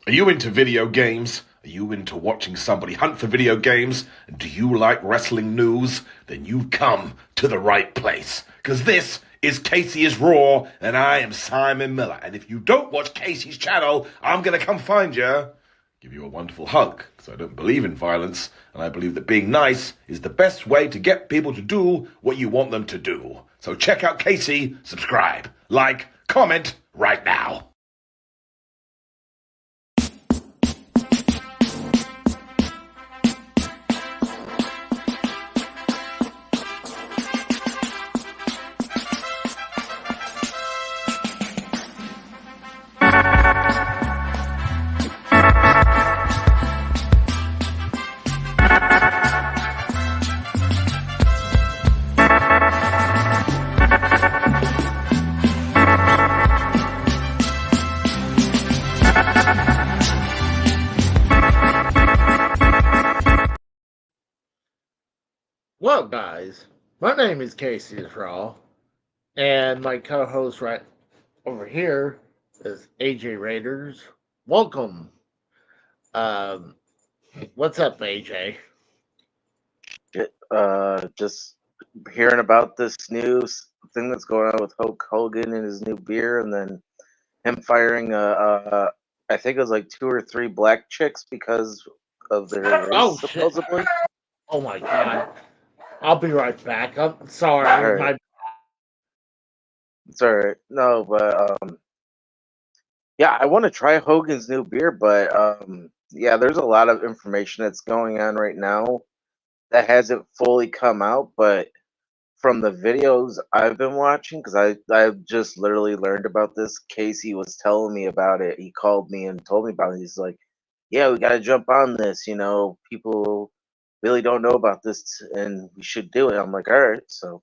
Are you into video games? Are you into watching somebody hunt for video games? Do you like wrestling news? Then you've come to the right place. Because this is Casey is Raw, and I am Simon Miller. And if you don't watch Casey's channel, I'm going to come find you, give you a wonderful hug. Because I don't believe in violence, and I believe that being nice is the best way to get people to do what you want them to do. So check out Casey, subscribe, like, comment right now. Well, guys, my name is Casey Raw, and my co-host right over here is AJ Raiders. Welcome. Um, what's up, AJ? Just hearing about this thing that's going on with Hulk Hogan and his new beer, and then him firing I think it was like 2 or 3 black chicks because of their race, Oh shit! supposedly. Oh my god! I'll be right back. I'm All sorry. right, it's all right. No, but yeah, I want to try Hogan's new beer, but yeah, there's a lot of information that's going on right now that hasn't fully come out, but from the videos I've been watching, because I've just literally learned about this. Casey was telling me about it. He called me and told me about it. He's like, "Yeah, we got to jump on this. People really don't know about this, and we should do it." I'm like, "All right." So,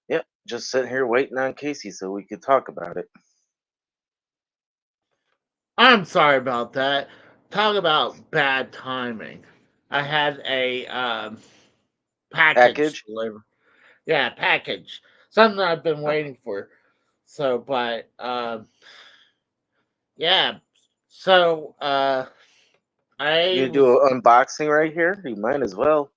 yeah, just sitting here waiting on Casey so we could talk about it. I'm sorry about that. Talk about bad timing. I had a package Package, delivered. Yeah, package. Something I've been waiting for. So, but yeah. So, I you do was, an unboxing right here. You might as well.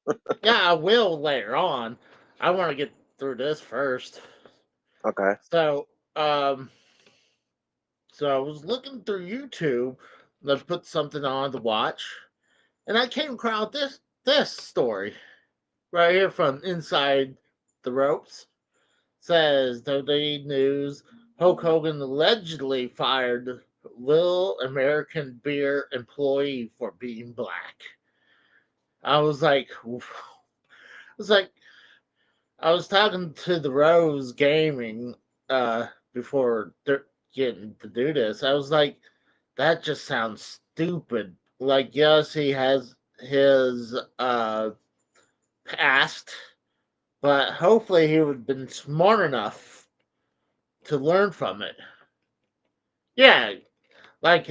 yeah, I will later on. I want to get through this first. Okay, So, um, so I was looking through YouTube. Let's put something on to watch, and I came across this story right here from Inside the Ropes. Says WWE News: Hulk Hogan allegedly fired Little American Beer employee for being black. I was like, was like, I was talking to the Rose Gaming before getting to do this. I was like, that just sounds stupid. Like, yes, he has his past, but hopefully he would have been smart enough to learn from it. Yeah, like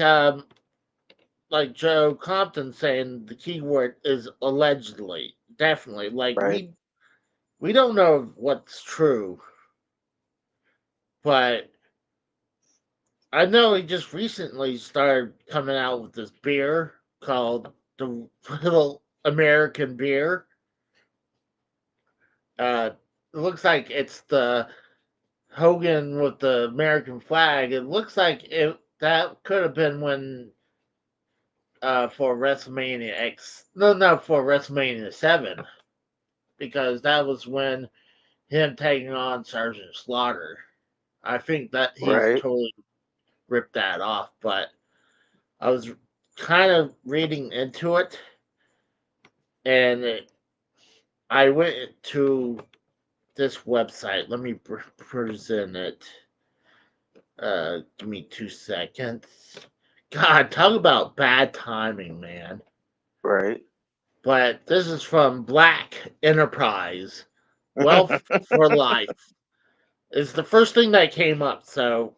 like Joe Compton saying the key word is allegedly. Definitely. Like right. we don't know what's true, but I know he just recently started coming out with this beer called the Little American Beer. It looks like it's the Hogan with the American flag. It looks like it that could have been when for WrestleMania X. No, for WrestleMania 7 because that was when him taking on Sergeant Slaughter. I think that he's Right. totally ripped that off, but I was kind of reading into it, and I went to this website. Let me present it. Give me 2 seconds. God, talk about bad timing, man. Right. But this is from Black Enterprise. Wealth for Life. It's the first thing that came up. So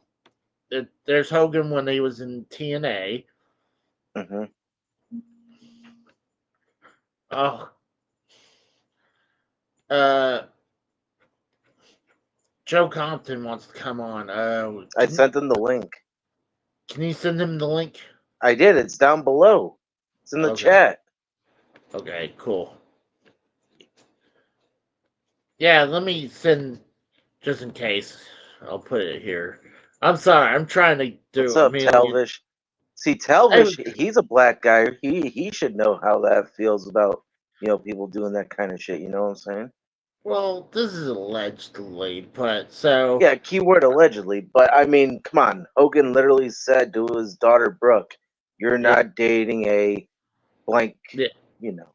there's Hogan when he was in TNA. hmm Oh, uh, Joe Compton wants to come on. I sent him the link. Can you send him the link? I did. It's down below. It's in the Okay. chat. Okay, cool. Yeah, let me send, just in case. I'll put it here. I'm sorry. I'm trying to What's do a up, million. Telvish? See, I, Telvish, he's a black guy. He should know how that feels about people doing that kind of shit. You know what I'm saying? well, this is allegedly, but so Yeah, keyword allegedly. But I mean, come on. Hogan literally said to his daughter Brooke, "You're yeah, not dating a blank." yeah. You know.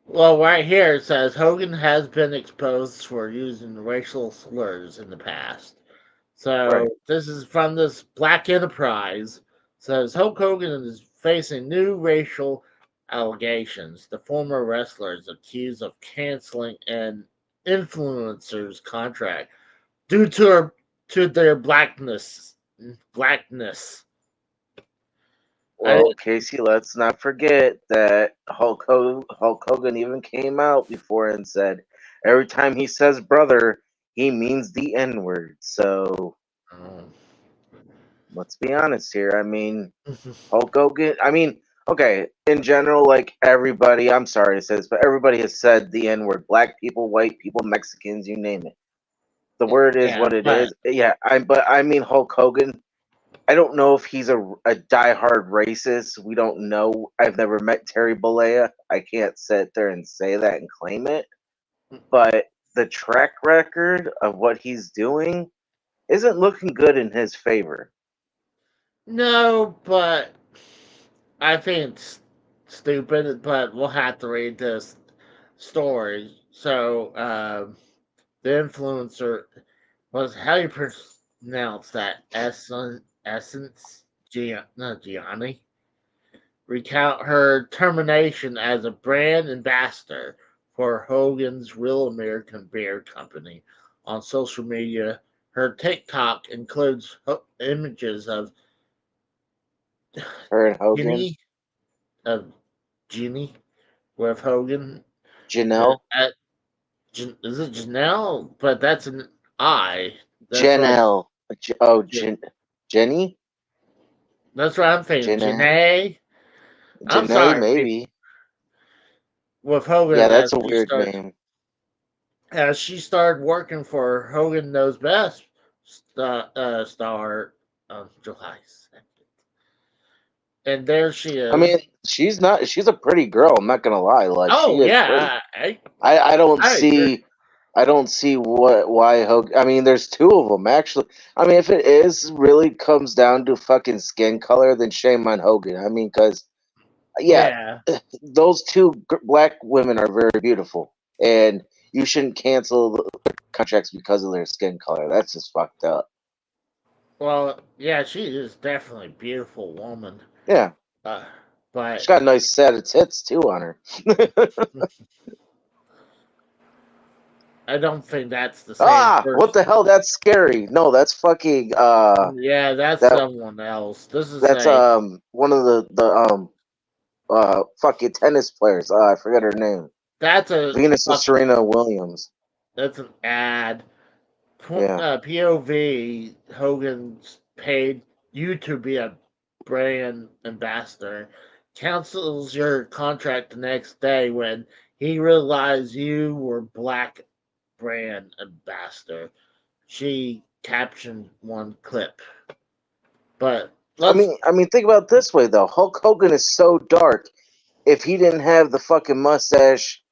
Well, right here it says Hogan has been exposed for using racial slurs in the past. So Right. this is from this Black Enterprise. Says Hulk Hogan is facing new racial allegations. The former wrestler is accused of canceling an influencer's contract due to their blackness. Blackness. I Well, Casey, let's not forget that Hulk Hogan even came out before and said every time he says brother, he means the N word. So didn't. let's be honest here. I mean, Hulk Hogan, I mean, okay, in general, like everybody, I'm sorry to say this, but everybody has said the N word. Black people, white people, Mexicans, you name it. The word is Yeah, what it but is. Yeah, but I mean Hulk Hogan. I don't know if he's a diehard racist. We don't know. I've never met Terry Bollea. I can't sit there and say that and claim it. But the track record of what he's doing isn't looking good in his favor. no, but I think it's stupid. But we'll have to read this story. So the influencer was how you pronounce that essence Gianni recount her termination as a brand ambassador for Hogan's Real American Beer Company on social media. Her TikTok includes images of Her and Hogan, Ginny, of Ginny with Hogan. Janelle, At, is it Janelle? But that's an I. That's what. Janelle, Jenny, That's what I'm thinking. Janae, Janae. I'm Janae, sorry, maybe. with Yeah, Hogan that's a weird name. as she started working for Hogan Knows Best star on July 2nd. And there she I mean, is. she's a pretty girl. I'm not gonna lie. Like she Oh is pretty. yeah, I don't I agree. see. I don't see why Hogan. I mean, there's two of them actually. I mean, if it is really comes down to fucking skin color, then shame on Hogan. I mean, because yeah, Yeah. those two black women are very beautiful, and you shouldn't cancel the contracts because of their skin color. That's just fucked up. Well, yeah, she is definitely a beautiful woman. Yeah, Uh, she's but got a nice set of tits too on her. I don't think that's the same Ah, what person. the hell? That's scary. No, that's fucking Yeah, that's that someone else. This is that's a one of the fucking tennis players. I forget her name. that's a Venus or fuck, Serena Williams. that's an ad. Yeah. POV Hogan's paid you to be a brand ambassador. Cancels your contract the next day when he realized you were black brand ambassador. She captioned one clip. But let's I mean, think about it this way though. Hulk Hogan is so dark. If he didn't have the fucking mustache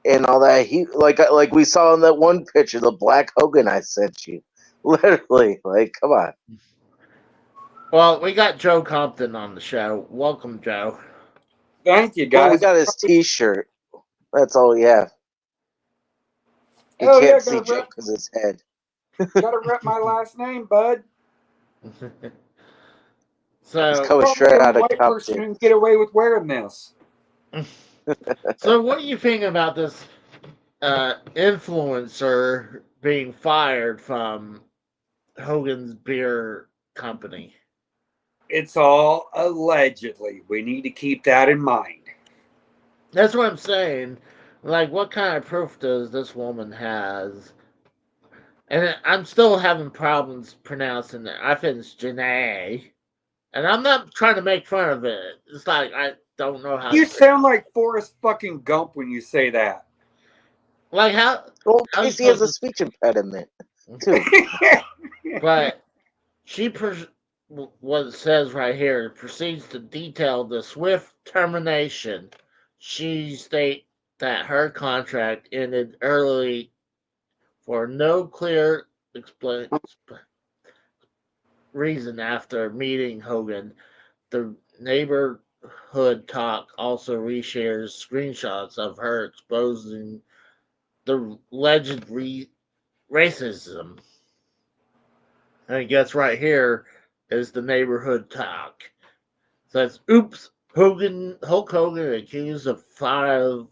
and all that, he like we saw in that one picture, the black Hogan I sent you. Literally, like, come on. well, we got Joe Compton on the show. Welcome, Joe. Thank you, Well, we guys. got his T-shirt. That's all we have. You Oh yeah, can't see Joe because his head. gotta rep my last name, bud. He's so coming Probably straight the out only of white person Compton. who can get away with wearing this. so what do you think about this influencer being fired from Hogan's Beer Company? It's all allegedly. We need to keep that in mind. That's what I'm saying. Like, what kind of proof does this woman has? And I'm still having problems pronouncing it. I think it's Janae. And I'm not trying to make fun of it. It's like I don't know how. You sound like Forrest fucking Gump when you say that. Like how? Well, How you Casey has a supposed speech impediment too. to? But what it says right here proceeds to detail the swift termination. She states that her contract ended early for no clear reason after meeting Hogan. The neighborhood talk also reshares screenshots of her exposing the alleged racism. And I guess right here is the neighborhood talk. Says, oops, Hulk Hogan accused of Firing.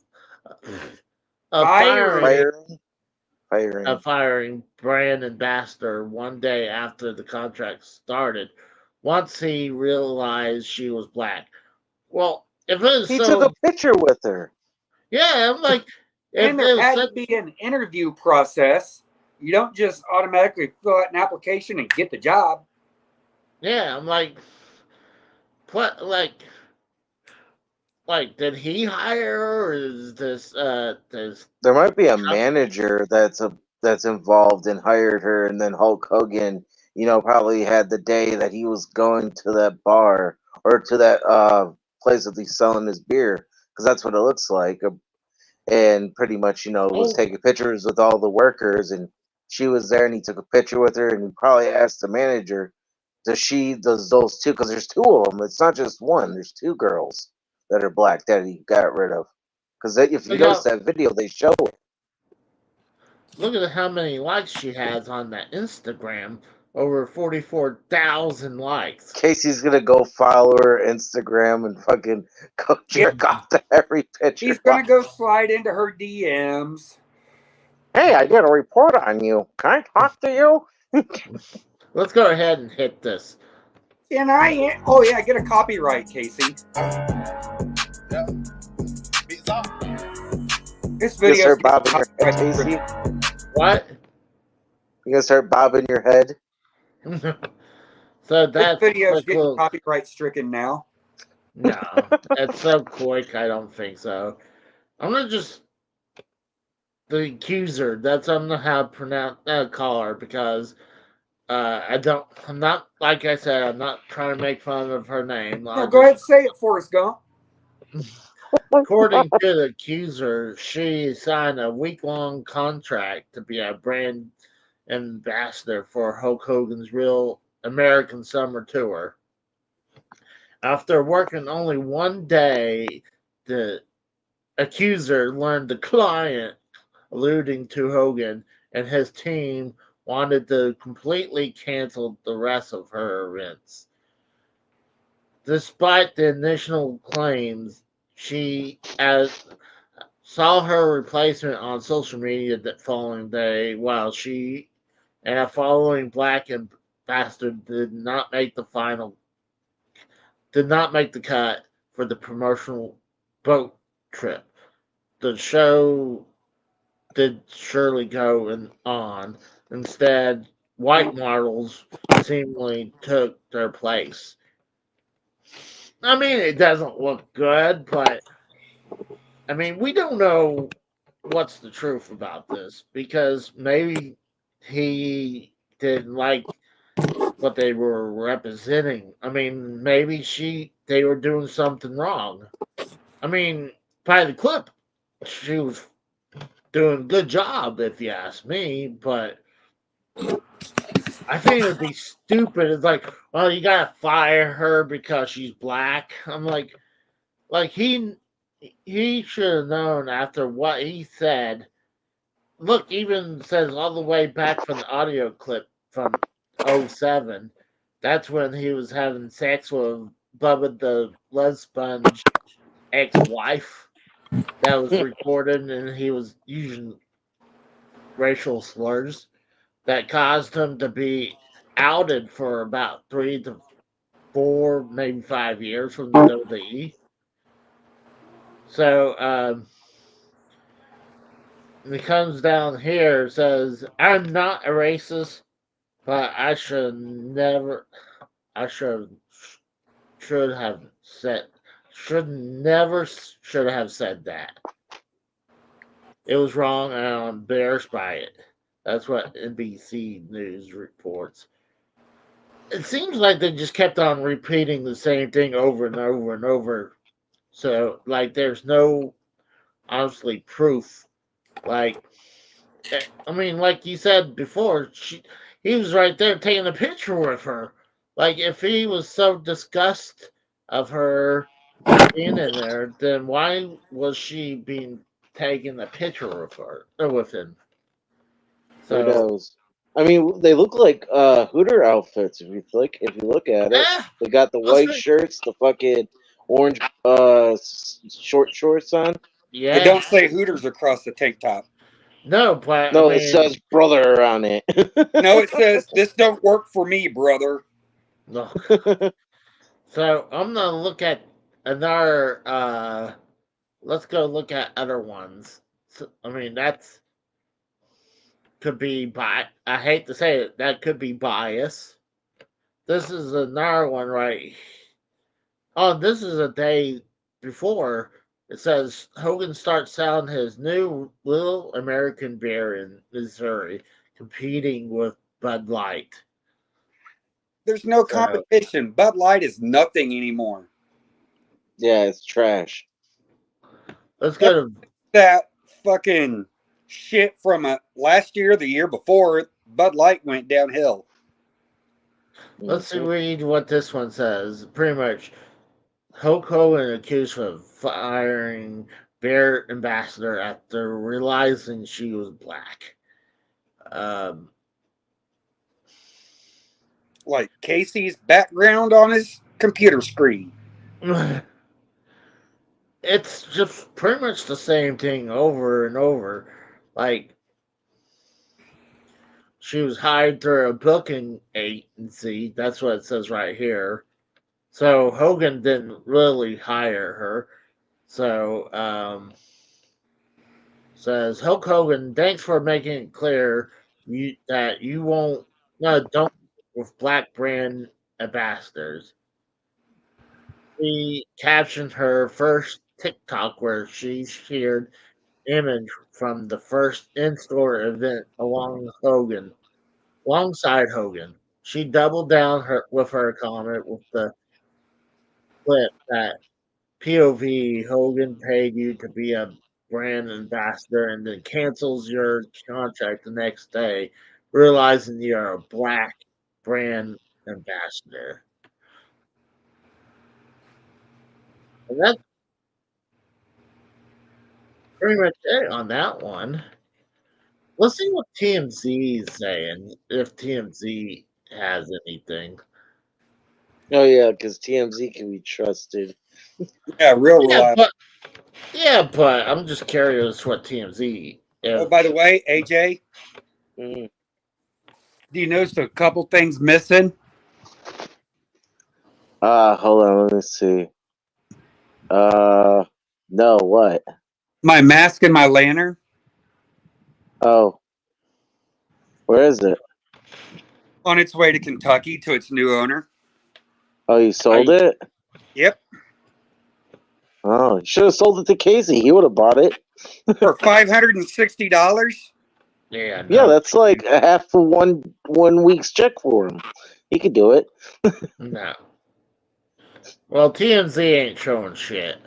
Firing. brand ambassador one day after the contract started, once he realized she was black. Well, if it was He took a so, picture with her. yeah, I'm like, if And it there was had such, to be an interview process. You don't just automatically fill out an application and get the job. yeah, I'm like, what, like, did he hire her, or is this There might be a manager that's involved and hired her, and then Hulk Hogan, probably had the day that he was going to that bar or to that place that he's selling his beer, because that's what it looks like. And pretty much, was oh, taking pictures with all the workers, and she was there, and he took a picture with her, and he probably asked the manager, does those two, because there's two of them. It's not just one. There's two girls that are black that he got rid of. Because if you notice that video, they show it. look at how many likes she has on that Instagram. Over 44,000 likes. Casey's gonna go follow her Instagram and fucking go jerk off to every picture. He's gonna go slide into her DMs. Hey, I did a report on you. Can I talk to you? Let's go ahead and hit this. And oh yeah, get a copyright, Casey. Yeah. Beats up. This You video. start bobbing your head, Casey. What? You gonna start bobbing your head? So This that's video's getting cool. copyright stricken now. No, it's so quick. I don't think so. I'm gonna just the accuser. That's I'm gonna have pronounce call her because I don't. I'm not like I said. I'm not trying to make fun of her name. No, go ahead, say it, Forrest Gump. According to the accuser, she signed a week-long contract to be a brand ambassador for Hulk Hogan's Real American Summer Tour. After working only one day, the accuser learned the client, alluding to Hogan and his team, wanted to completely cancel the rest of her events. Despite the initial claims, she saw her replacement on social media that following day, while she and a following black ambassador did not make the cut for the promotional boat trip. The show did surely go on. Instead, white models seemingly took their place. I mean, it doesn't look good, but I mean, we don't know what's the truth about this because maybe he didn't like what they were representing. I mean, maybe they were doing something wrong. I mean, by the clip, she was doing a good job, if you ask me. But I think it would be stupid. It's like, well, you gotta fire her because she's black. I'm like he should have known after what he said. Look, even says all the way back from the audio clip from '07. That's when he was having sex with Bubba the lesbian ex-wife. That was recorded, and he was using racial slurs that caused him to be outed for about 3 to 4, maybe 5 years from the WWE. So it comes down here, it says, I'm not a racist, but I should should have said, should have said that. It was wrong, and I'm embarrassed by it. That's what NBC News reports. It seems like they just kept on repeating the same thing over and over and over. So, like, there's no honestly proof. Like, I mean, like you said before, he was right there taking a picture with her. Like, if he was so disgusted of her being in there, then why was she being taking a picture with her or with him? Who So, knows? I mean, they look like Hooter outfits. If you look at it, eh, they got the let's white be, shirts, the fucking orange short shorts on. It yeah, don't say Hooters across the tank top. no, but I No, it mean, says brother on it. No, it says this don't work for me, brother. look. So I'm gonna look at another. Let's go look at other ones. So, I mean, that's could be I hate to say it. That could be bias. This is another one, right? Oh, this is a day before. It says Hogan starts selling his new Little American beer in Missouri, competing with Bud Light. There's no So competition. Bud Light is nothing anymore. Yeah, it's trash. let's That's go to that fucking shit from last year, the year before. Bud Light went downhill. let's Mhm. read what this one says. Pretty much, Hulk Hogan accused of firing Bear ambassador after realizing she was black. Um, Like Casey's background on his computer screen. it's just pretty much the same thing over and over. Like, she was hired through a booking agency. That's what it says right here. So Hogan didn't really hire her. So says Hulk Hogan, thanks for making it clear that you won't no don't with black brand ambassadors. She captioned her first TikTok where she shared image from the first in-store event alongside Hogan. She doubled down with her comment with the clip that POV Hogan paid you to be a brand ambassador and then cancels your contract the next day, realizing you're a black brand ambassador. And that's pretty much it on that one. Let's see what TMZ is saying, if TMZ has anything. Oh yeah, because TMZ can be trusted. Yeah, real Yeah, reliable. but I'm just curious what TMZ Oh, if by the way, AJ, Mm. do you notice a couple things missing? Hold on, let me see. No, what? My mask and my lantern. Oh, where is it? On its way to Kentucky to its new owner. Oh, you sold I it? Yep, Oh, you should have sold it to Casey. He would have bought it. for $560. yeah Yeah, no that's like a half of one week's check for him. He could do it. no. Well, TMZ ain't showing shit.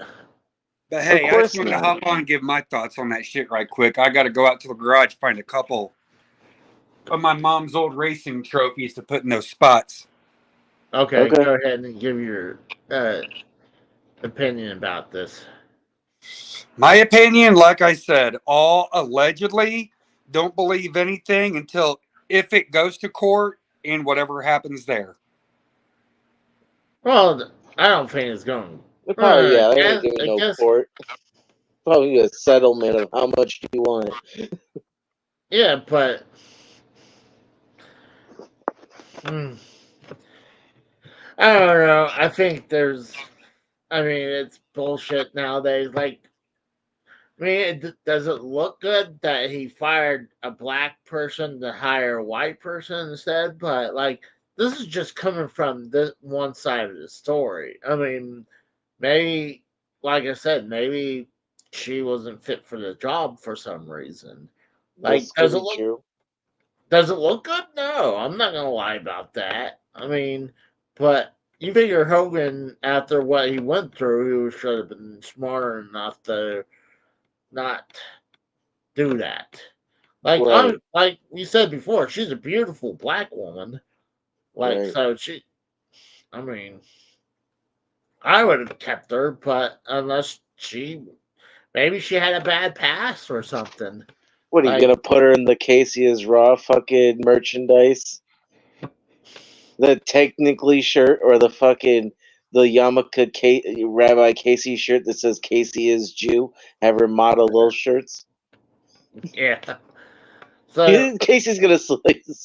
But Of hey, I just course wanted to not. hop on and give my thoughts on that shit right quick. I got to go out to the garage find a couple of my mom's old racing trophies to put in those spots. Okay, Okay. go ahead and give your opinion about this. My opinion, like I said, all allegedly. Don't believe anything until if it goes to court and whatever happens there. Well, I don't think it's going. They probably, yeah, they ain't I giving no guess court. Probably a settlement of how much you want. yeah, but hmm, I don't know. I think there's. I mean, it's bullshit nowadays. Like, I mean, does it look good that he fired a black person to hire a white person instead? But like, this is just coming from this one side of the story. I mean, maybe, like I said, maybe she wasn't fit for the job for some reason. Like, This could be true. does it look good? No, I'm not gonna lie about that. I mean, but you figure Hogan, after what he went through, he should have been smarter enough to not do that. Like Right, like we said before, she's a beautiful black woman. Like right. so she I mean, I would have kept her, but unless maybe she had a bad past or something. What are you Like gonna put her in the Casey is Raw fucking merchandise? The technically shirt or the yarmulke Rabbi Casey shirt that says Casey is Jew? Have her model those shirts. yeah. So Casey's gonna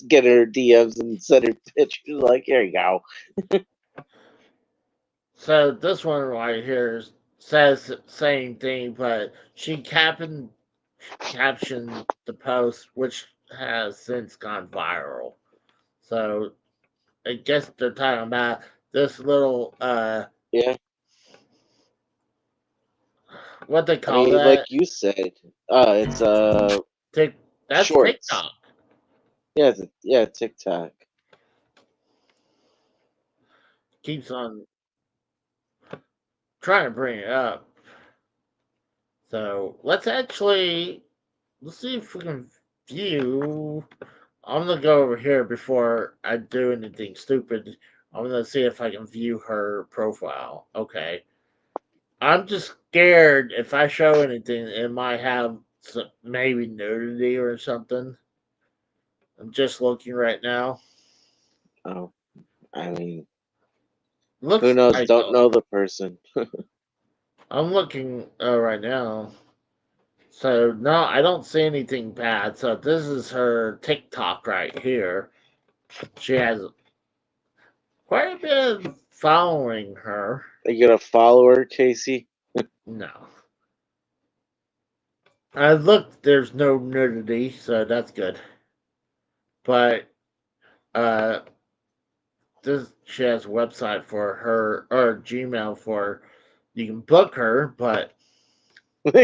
get her DMs and send her pictures. Like, here you go. so this one right here says the same thing, but she captioned the post, which has since gone viral. So I guess they're talking about this little Yeah, what they I call mean, like that. you said, it's Tik that's shorts. TikTok. Yeah, TikTok. Keeps on trying to bring it up. So let's see if we can view. I'm gonna go over here before I do anything stupid. I'm gonna see if I can view her profile. Okay. I'm just scared if I show anything, it might have maybe nudity or something. I'm just looking right now. Oh, I mean, who Looks knows? like Don't know the person. I'm looking right now. So no, I don't see anything bad. So this is her TikTok right here. She has quite a bit of following her. Are you gonna follow her, Casey? No. I looked, there's no nudity, so that's good. But uh this she has a website for her or Gmail for you can book her, but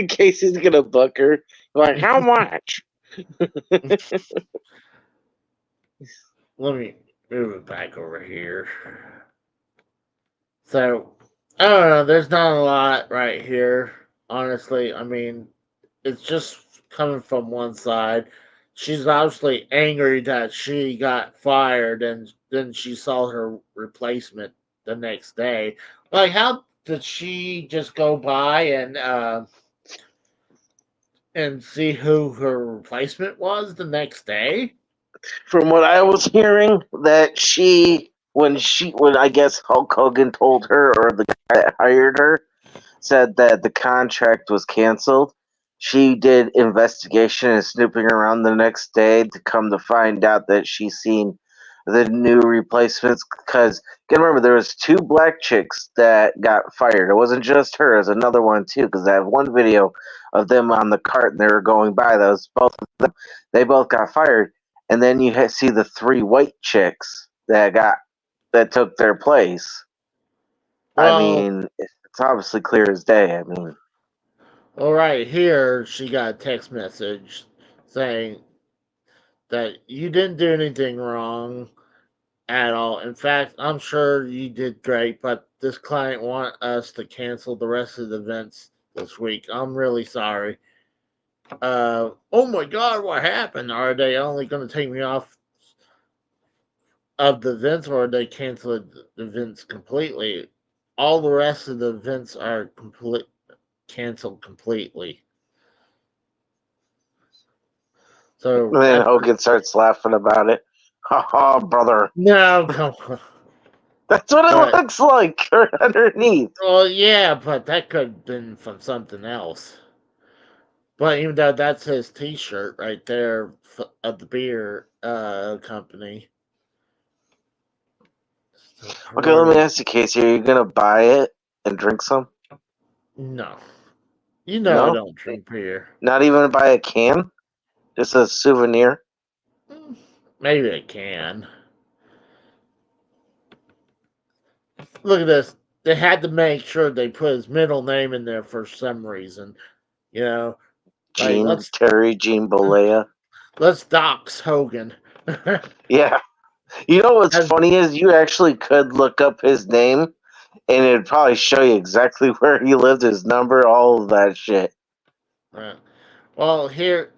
Casey's gonna book her. Like, how much? let me move it back over here. So I don't know, there's not a lot right here, honestly. I mean, it's just coming from one side. She's obviously angry that she got fired and then she saw her replacement the next day. Like, how did she just go by and see who her replacement was the next day? From what I was hearing, that when I guess Hulk Hogan told her, or the guy that hired her said that the contract was canceled, she did investigation and snooping around the next day to come to find out that she's seen the new replacements. Because you gotta remember, there was two black chicks that got fired. It wasn't just her; it was another one too. Because I have one video of them on the cart and they were going by. That was both of them. They both got fired, and then you see the three white chicks that took their place. I Well, mean, it's obviously clear as day. I mean, well, right here, she got a text message saying that you didn't do anything wrong at all. In fact, I'm sure you did great, but this client want us to cancel the rest of the events this week. I'm really sorry. Oh my God, what happened? Are they only going to take me off of the events, or are they canceling the events completely? All the rest of the events are canceled completely. So and then that's Hogan starts laughing about it. Oh, brother. no, come on. That's what it But looks like underneath. well, yeah, but that could have been from something else. But even though that's his T-shirt right there of the beer company. So Okay, let me Corey, ask you, Casey. Are you going to buy it and drink some? no, you know I No? don't drink beer. Not even buy a can? Just a souvenir? Mm, maybe I can. Look at this. They had to make sure they put his middle name in there for some reason. You know, like Gene Bolea. let's dox Hogan. Yeah. You know what's As- funny is you actually could look up his name and it'd probably show you exactly where he lived, his number, all of that shit. well, here it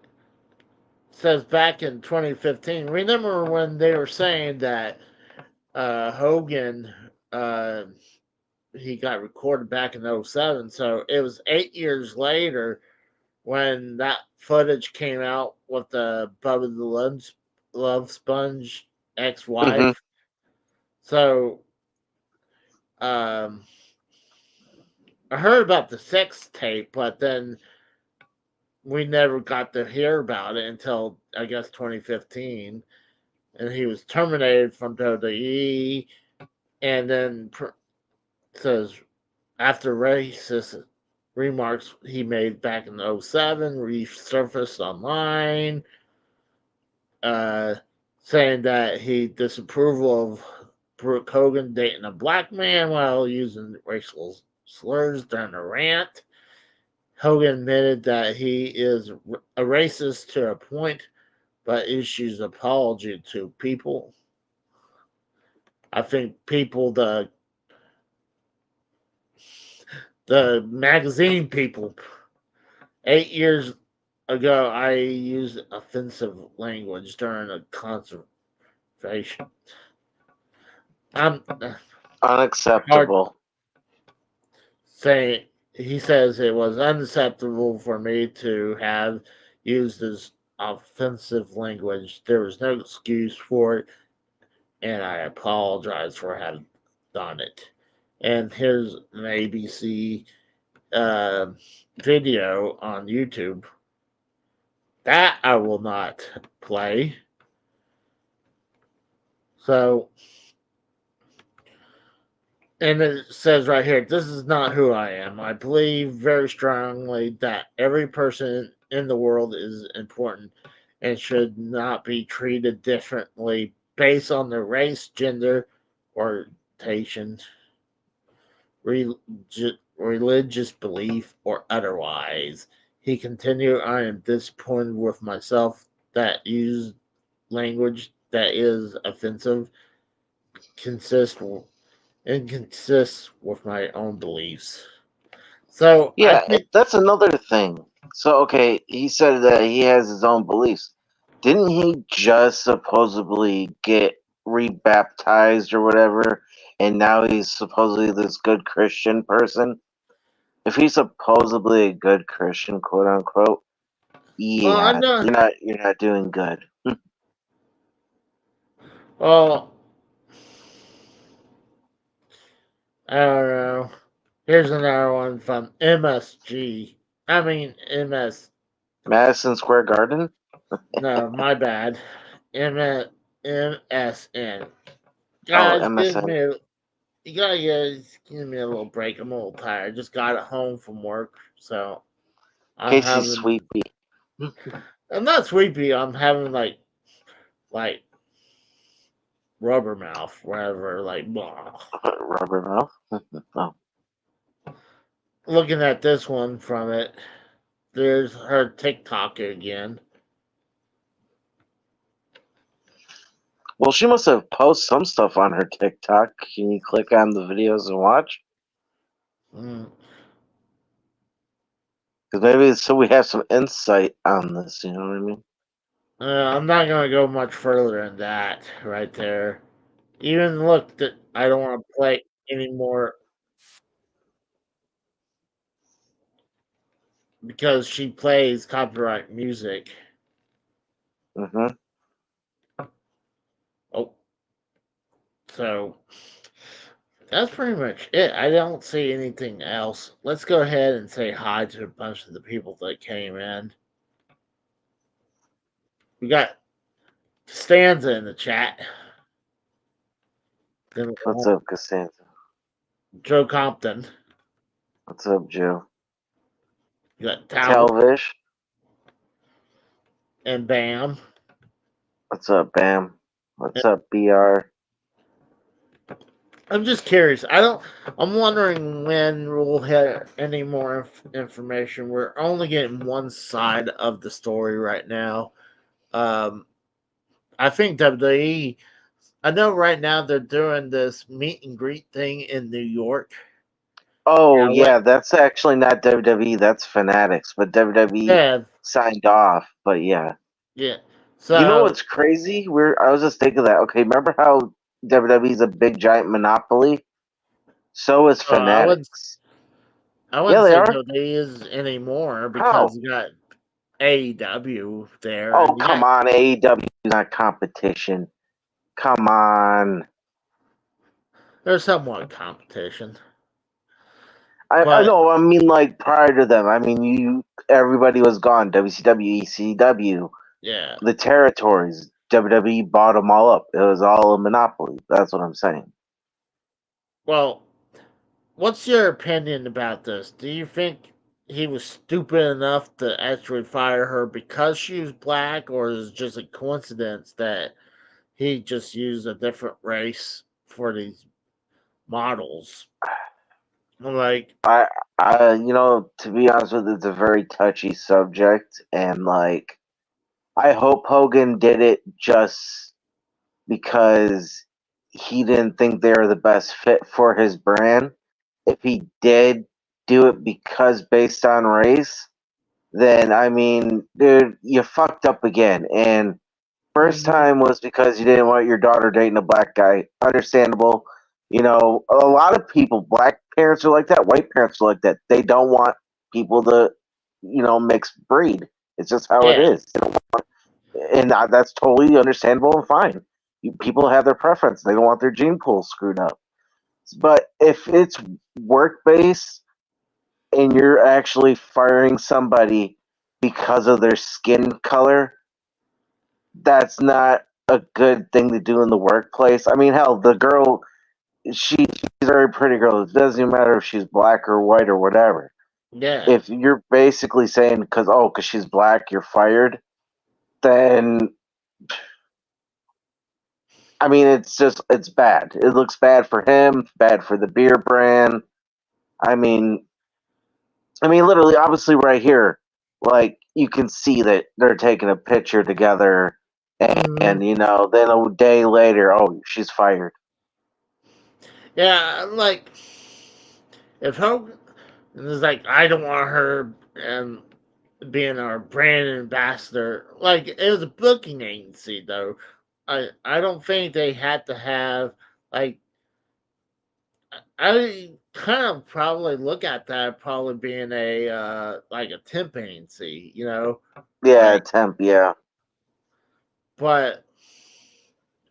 says back in 2015. Remember when they were saying that Hogan he got recorded back in '07? So it was 8 years later when that footage came out with the Bubba the Love Sponge ex-wife. Mhm. So um, I heard about the sex tape, but then we never got to hear about it until I guess 2015, and he was terminated from WWE, and then says after racist remarks he made back in '07 resurfaced online, uh, saying that he disapproval of Brooke Hogan dating a black man while using racial slurs during a rant. Hogan admitted that he is a racist to a point, but issues apology to people. I think people, the magazine people, 8 years ago, I used offensive language during a conversation. I'm hard Unacceptable. saying. He says it was unacceptable for me to have used this offensive language. There was no excuse for it, and I apologize for having done it. And here's an ABC uh, video on YouTube that I will not play. So, and it says right here, this is not who I am. I believe very strongly that every person in the world is important and should not be treated differently based on their race, gender, orientation, religious belief, or otherwise. He continued, I am disappointed with myself that used language that is offensive, consists inconsists with my own beliefs. So I Yeah, think, that's another thing. So, okay, he said that he has his own beliefs. Didn't he just supposedly get rebaptized or whatever, and now he's supposedly this good Christian person? If he's supposedly a good Christian, quote unquote, well, I yeah, know, you're not doing good. well, I don't know. Here's another one from MSG. I mean, MS. Madison Square Garden? No, my bad. MSN. Oh, Guys, MSN. you gotta give me a little break. I'm a little tired. I just got it home from work, so I'm Casey's having. Sweepy. I'm not sleepy. I'm having like rubber mouth, whatever. Like, blah. Rubber mouth? Oh. Looking at this one from it, there's her TikTok again. Well, she must have posted some stuff on her TikTok. Can you click on the videos and watch? Mm. Because maybe so we have some insight on this, you know what I mean? I'm not gonna go much further than that right there. Even look, that I don't want to play anymore because she plays copyright music. Mm-hmm. Oh, so that's pretty much it. I don't see anything else. Let's go ahead and say hi to a bunch of the people that came in. We got Stanza in the chat. Then What's up, Costanza? Joe Compton. What's up, Joe? You got Talbot Talvish? and Bam. What's up, Bam? What's up, BR? I'm just curious. I'm wondering when we'll have any more information. We're only getting one side of the story right now. Um, I think WWE. I know right now they're doing this meet and greet thing in New York. Oh Yeah, what? yeah, that's actually not WWE. That's Fanatics, but WWE Yeah, signed off. But yeah, yeah. you know So, what's crazy? I was just thinking that. Okay, remember how WWE is a big giant monopoly? So is I wouldn't. Fanatics. I Yeah, wouldn't they say are. WWE is anymore because How? you got AEW there, Oh and you come got on, AEW is not competition. Come on. there's somewhat competition, I but know. I mean, like prior to them. I mean, everybody was gone. WCW, ECW, yeah. the territories. WWE bought them all up. It was all a monopoly. That's what I'm saying. Well, what's your opinion about this? Do you think he was stupid enough to actually fire her because she was black, or is it just a coincidence that he just used a different race for these models? Like, I, to be honest with you, it's a very touchy subject, and like, I hope Hogan did it just because he didn't think they were the best fit for his brand. If he did do it because based on race, then I mean, dude, you fucked up again. And first mhm, time was because you didn't want your daughter dating a black guy. Understandable. You know, a lot of people, black parents are like that, white parents are like that. They don't want people to, mix breed. It's just how it yeah, is. And that's totally understandable and fine. People have their preference. They don't want their gene pool screwed up. But if it's work based and you're actually firing somebody because of their skin color, that's not a good thing to do in the workplace. I mean, hell, the girl, she's a very pretty girl. It doesn't even matter if she's black or white or whatever. yeah, If you're basically saying because she's black, you're fired, then I mean, it's bad. It looks bad for him, bad for the beer brand. I mean, literally, obviously, right here, like you can see that they're taking a picture together, hmm, and then a day later, oh, she's fired. yeah. Like, if Hogan is like, I don't want her being our brand ambassador. Like, it was a booking agency, though. I don't think they had to have like I kind of probably look at that probably being a like a temp agency, Yeah, like, temp. Yeah, but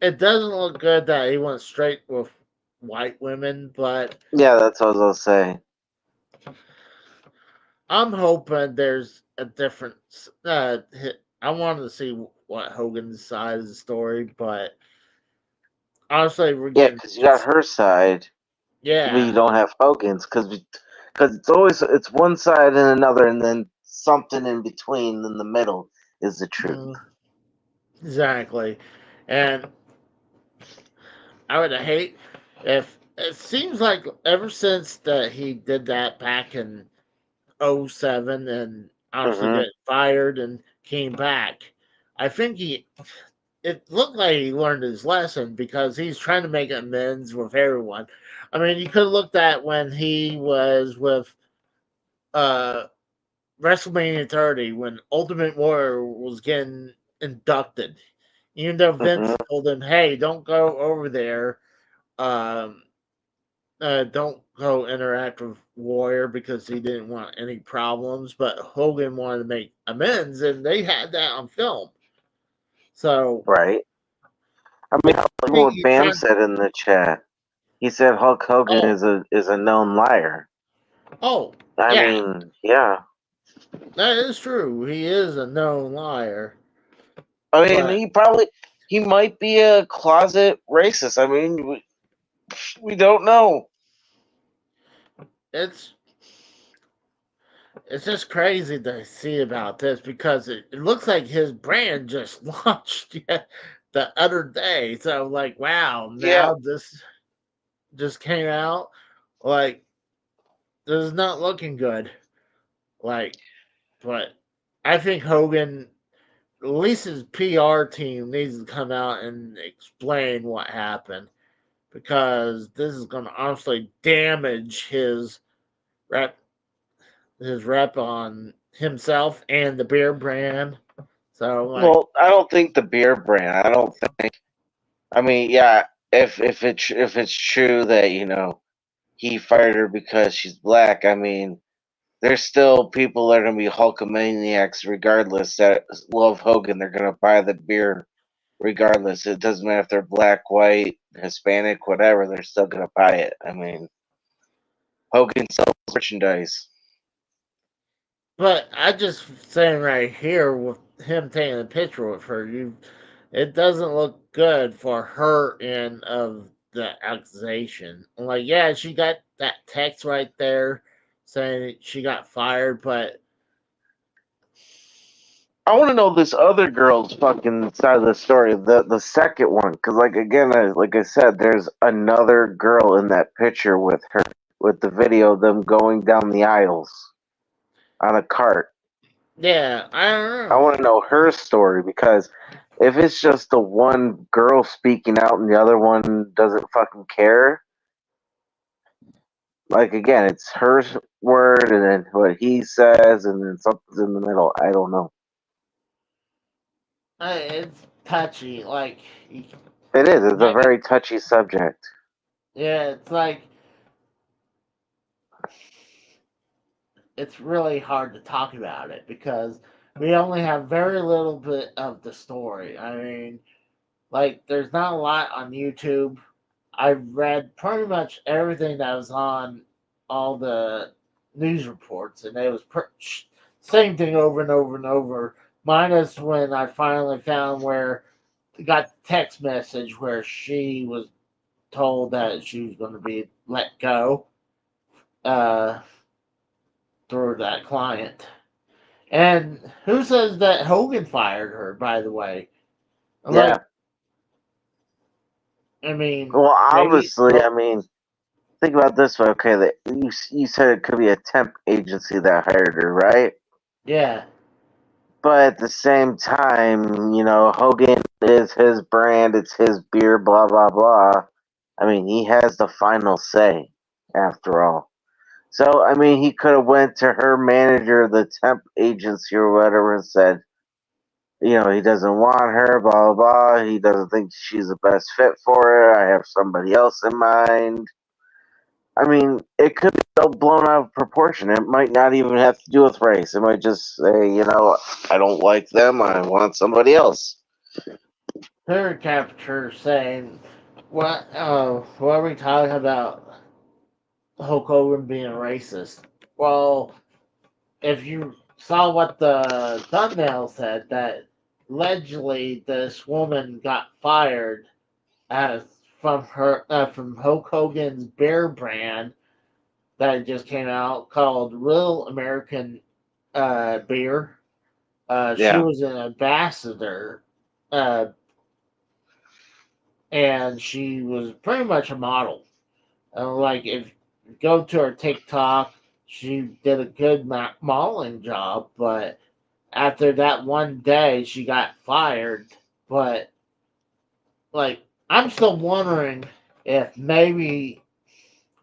it doesn't look good that he went straight with white women. But yeah, that's what I was gonna say. I'm hoping there's a difference. I wanted to see what Hogan's side of the story, but honestly, we're Yeah, getting because you got her side, but you yeah. don't have Hogan's because it's one side and another, and then something in between in the middle is the truth. Mhm. Exactly. And I would hate if it seems like ever since that he did that back in '07 and obviously Hmm. got fired and came back. I think it looked like he learned his lesson because he's trying to make amends with everyone. I mean, you could have looked at when he was with uh WrestleMania 30 when Ultimate Warrior was getting inducted. Even though Hmm. Vince told him, "Hey, don't go over there. Um, don't go interact with Warrior because he didn't want any problems." But Hogan wanted to make amends, and they had that on film. So Right. I mean, I look think what you're Bam trying. said in the chat. He said Hulk Hogan Oh, is a known liar. oh, I yeah, mean, yeah. that is true. He is a known liar, I mean, but he might be a closet racist. I mean, we don't know. it's it's just crazy to see about this because it looks like his brand just launched the other day. So like, wow, Yeah. now this. just came out. Like, this is not looking good. Like, but I think Hogan, at least his PR team, needs to come out and explain what happened because this is going to honestly damage rep, his rep on himself and the beer brand. So, like, Well, I don't think the beer brand. I don't think. I mean, yeah, if it's true that he fired her because she's black, I mean, there's still people that are gonna be Hulkamaniacs regardless that love Hogan. They're gonna buy the beer regardless. It doesn't matter if they're black, white, Hispanic, whatever. They're still gonna buy it. I mean, Hogan sells merchandise. but I just saying right here with him taking a picture with her, it doesn't look good for her end of the accusation. Like, yeah, she got that text right there saying she got fired, but I want to know this other girl's fucking side of the story, the second one, because like I said, there's another girl in that picture with her, with the video of them going down the aisles on a cart. yeah, I don't I know. want to know her story because if it's just the one girl speaking out and the other one doesn't fucking care, like again, it's her word and then what he says and then something's in the middle. I don't know. It's touchy. Like, It is. It's a like, very touchy subject. yeah, it's like it's really hard to talk about it because we only have very little bit of the story. I mean, like, there's not a lot on YouTube. I've read pretty much everything that was on all the news reports, and it was same thing over and over and over. Minus when I finally found where got the text message where she was told that she was going to be let go uh, through that client. And who says that Hogan fired her? By the way, like, Yeah. I mean, Well, maybe. obviously, I mean, think about this way. Okay, that you said it could be a temp agency that hired her, right? Yeah, But at the same time, Hogan is his brand. It's his beer. Blah blah blah. I mean, he has the final say, after all. So, I mean, he could have went to her manager, the temp agency or whatever, and said, he doesn't want her. Blah blah blah. He doesn't think she's the best fit for it. I have somebody else in mind. I mean, it could be so blown out of proportion. It might not even have to do with race. It might just say, I don't like them. I want somebody else. her capture saying, "What? Oh, what are we talking about? Hulk Hogan being racist?" Well, if you saw what the thumbnail said, that allegedly this woman got fired as from Hulk Hogan's beer brand that just came out called Real American Beer. She Yeah. was an ambassador, uh, and she was pretty much a model. Like, if you go to her TikTok, she did a good modeling job, but after that one day, she got fired. But, like, I'm still wondering if maybe,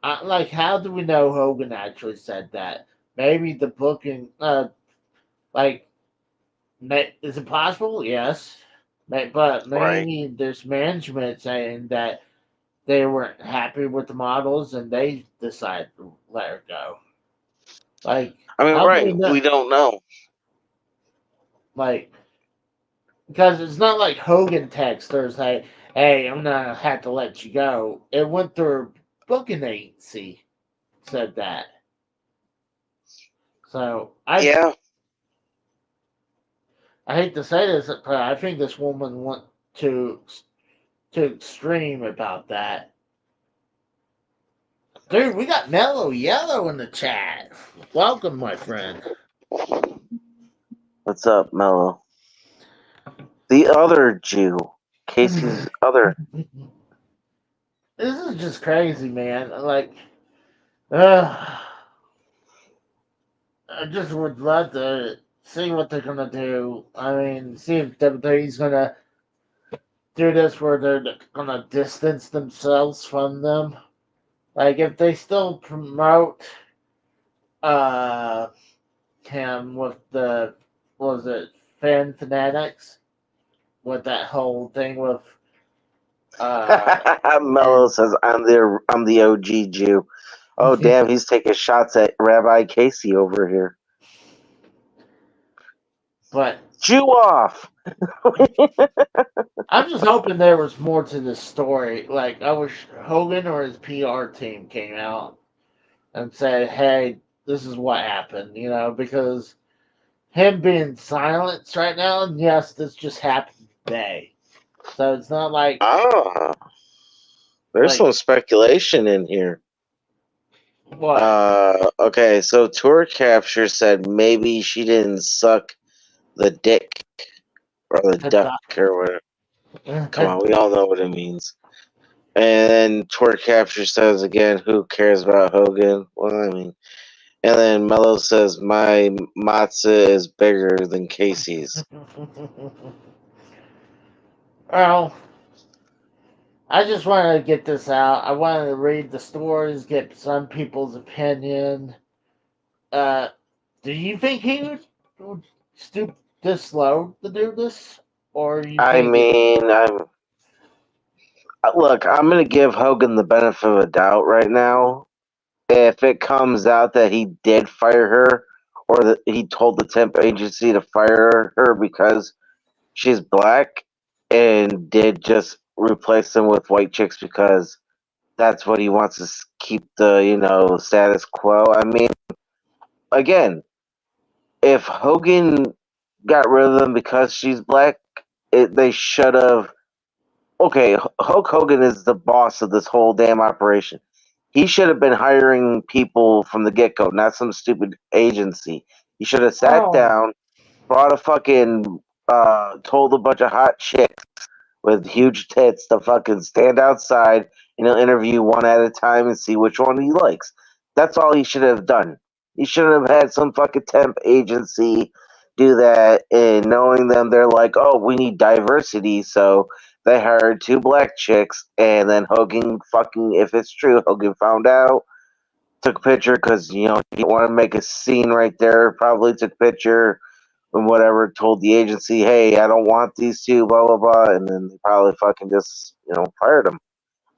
like, how do we know Hogan actually said that? Maybe the booking, like, is it possible? Yes. But Right. maybe there's management saying that they weren't happy with the models and they decided to let her go. Like, I mean, how do we right. know? We don't know. Like, because it's not like Hogan texted her say, "Hey, I'm gonna have to let you go." It went through booking agency said that. So Yeah. I hate to say this, but I think this woman went to extreme about that. Dude, we got Mellow Yellow in the chat. Welcome, my friend. What's up, Mello? The other Jew. Casey's other. this is just crazy, man. Like, uh, I just would love to see what they're gonna do. I mean, see if WWE's gonna do this where they're gonna distance themselves from them. Like, if they still promote uh him with the, what was it, fan fanatics, with that whole thing with Mello and says, I'm the OG Jew. Oh damn, he's taking shots at Rabbi Casey over here. but Jew off. I'm just hoping there was more to this story. Like, I wish Hogan or his PR team came out and said, "Hey, this is what happened," because him being silenced right now, and yes, this just happened today. So it's not Ah, there's like some speculation in here. what? Okay, so Tour Capture said maybe she didn't suck the dick or the The duck or whatever. Come on, we all know what it means. And then Tour Capture says again, who cares about Hogan? Well, I mean, and then Mello says my matzah is bigger than Casey's. Well, I just wanted to get this out. I wanted to read the stories, get some people's opinion. Uh, do you think he would stoop this low to do this, or you I think it? mean, look. I'm gonna give Hogan the benefit of the doubt right now. If it comes out that he did fire her, or that he told the temp agency to fire her because she's black, and did just replace them with white chicks because that's what he wants to keep the status quo. I mean, again, if Hogan got rid of them because she's black, they should have. Okay, Hulk Hogan is the boss of this whole damn operation. He should have been hiring people from the get go, not some stupid agency. He should have sat Oh, down, brought a fucking, told a bunch of hot chicks with huge tits to fucking stand outside and he'll interview one at a time and see which one he likes. That's all he should have done. He shouldn't have had some fucking temp agency do that, and knowing them, they're like, oh, we need diversity, so they hired two black chicks, and then Hogan fucking, if it's true, Hogan found out, took a picture because, he didn't want to make a scene right there, probably took a picture and whatever, told the agency, hey, I don't want these two, blah, blah, blah, and then they probably fucking just, fired them.